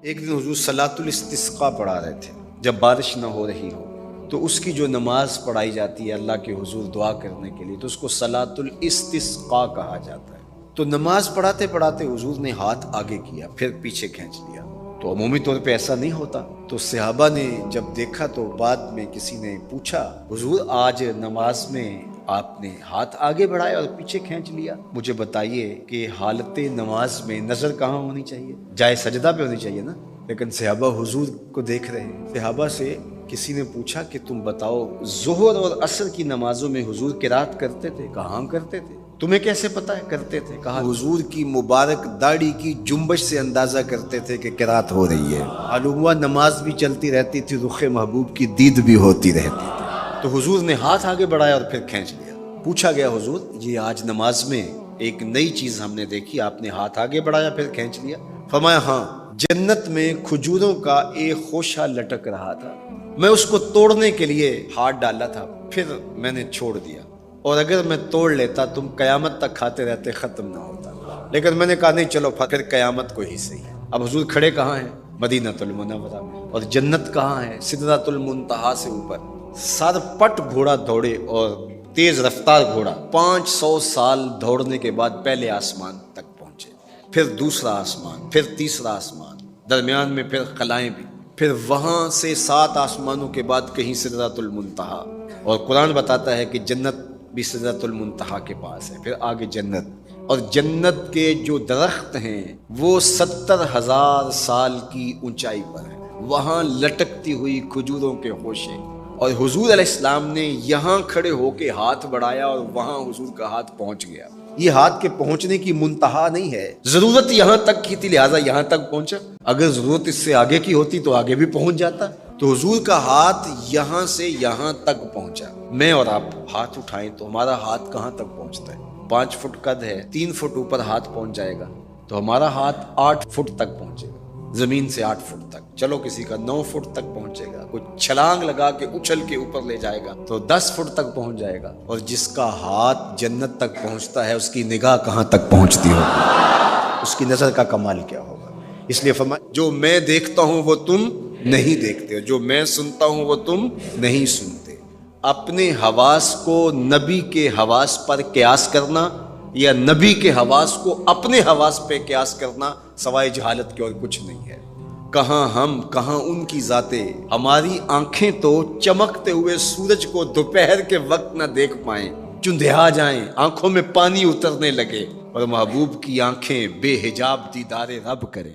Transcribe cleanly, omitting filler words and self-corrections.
ایک دن حضور صلاۃ الاستسقاء پڑھا رہے تھے جب بارش نہ ہو رہی ہو، تو اس کی جو نماز پڑھائی جاتی ہے اللہ کے حضور دعا کرنے کے لیے، تو اس کو صلاۃ الاستسقاء کہا جاتا ہے۔ تو نماز پڑھاتے پڑھاتے حضور نے ہاتھ آگے کیا، پھر پیچھے کھینچ لیا۔ تو عمومی طور پہ ایسا نہیں ہوتا، تو صحابہ نے جب دیکھا تو بعد میں کسی نے پوچھا، حضور آج نماز میں آپ نے ہاتھ آگے بڑھایا اور پیچھے کھینچ لیا، مجھے بتائیے کہ حالت نماز میں نظر کہاں ہونی چاہیے؟ جائے سجدہ پہ ہونی چاہیے نا، لیکن صحابہ حضور کو دیکھ رہے ہیں۔ صحابہ سے کسی نے پوچھا کہ تم بتاؤ ظہر اور عصر کی نمازوں میں حضور قرات کرتے تھے؟ کہاں کرتے تھے؟ تمہیں کیسے پتہ ہے کرتے تھے؟ کہا حضور کی مبارک داڑھی کی جنبش سے اندازہ کرتے تھے کہ قرات ہو رہی ہے۔ معلوم ہوا نماز بھی چلتی رہتی تھی، رخ محبوب کی دید بھی ہوتی رہتی تھی۔ تو حضور نے ہاتھ آگے بڑھایا اور پھر کھینچ لیا۔ پوچھا گیا حضور یہ آج نماز میں ایک نئی چیز ہم نے دیکھی، آپ نے ہاتھ آگے بڑھایا پھر کھینچ لیا۔ فرمایا ہاں، جنت میں کھجوروں کا ایک خوشہ لٹک رہا تھا، میں اس کو توڑنے کے لیے ہاتھ ڈالا تھا، پھر میں نے چھوڑ دیا، اور اگر میں توڑ لیتا تم قیامت تک کھاتے رہتے، ختم نہ ہوتا، لیکن میں نے کہا نہیں چلو پھر قیامت کو ہی صحیح۔ اب حضور کھڑے کہاں ہیں؟ مدینہ المنورہ میں، اور جنت کہاں ہے؟ سدرۃ المنتہا سے اوپر۔ سر پٹ گھوڑا دوڑے، اور تیز رفتار گھوڑا 500 سال دوڑنے کے بعد پہلے آسمان تک پہنچے، پھر دوسرا آسمان، پھر تیسرا آسمان، درمیان میں پھر خلائیں بھی، پھر وہاں سے 7 آسمانوں کے بعد کہیں سدرۃ المنتہا، اور قرآن بتاتا ہے کہ جنت بھی سدرۃ المنتہا کے پاس ہے، پھر آگے جنت، اور جنت کے جو درخت ہیں وہ 70,000 سال کی اونچائی پر ہیں، وہاں لٹکتی ہوئی کھجوروں کے خوشے، اور حضور علیہ السلام نے یہاں کھڑے ہو کے ہاتھ بڑھایا اور وہاں حضور کا ہاتھ پہنچ گیا۔ یہ ہاتھ کے پہنچنے کی منتہا نہیں ہے، ضرورت یہاں تک کی تھی لہٰذا یہاں تک پہنچا، اگر ضرورت اس سے آگے کی ہوتی تو آگے بھی پہنچ جاتا۔ تو حضور کا ہاتھ یہاں سے یہاں تک پہنچا۔ میں اور آپ ہاتھ اٹھائیں تو ہمارا ہاتھ کہاں تک پہنچتا ہے؟ 5 فٹ قد ہے، 3 فٹ اوپر ہاتھ پہنچ جائے گا، تو ہمارا ہاتھ 8 فٹ تک پہنچے گا، زمین سے 8 فٹ تک، چلو کسی کا 9 فٹ تک پہنچے گا، کوئی چھلانگ لگا کے اچھل کے اوپر لے جائے گا تو 10 فٹ تک پہنچ جائے گا، اور جس کا ہاتھ جنت تک پہنچتا ہے اس کی نگاہ کہاں تک پہنچتی ہوگی؟ اس کی نظر کا کمال کیا ہوگا؟ اس لیے فرمایا جو میں دیکھتا ہوں وہ تم نہیں دیکھتے، جو میں سنتا ہوں وہ تم نہیں سنتے۔ اپنے حواس کو نبی کے حواس پر قیاس کرنا، یا نبی کے حواس کو اپنے حواس پہ قیاس کرنا، سوائے جہالت کے اور کچھ نہیں ہے۔ کہاں ہم، کہاں ان کی ذاتیں، ہماری آنکھیں تو چمکتے ہوئے سورج کو دوپہر کے وقت نہ دیکھ پائیں، چندھیا جائیں، آنکھوں میں پانی اترنے لگے، اور محبوب کی آنکھیں بے حجاب دیدار رب کریں۔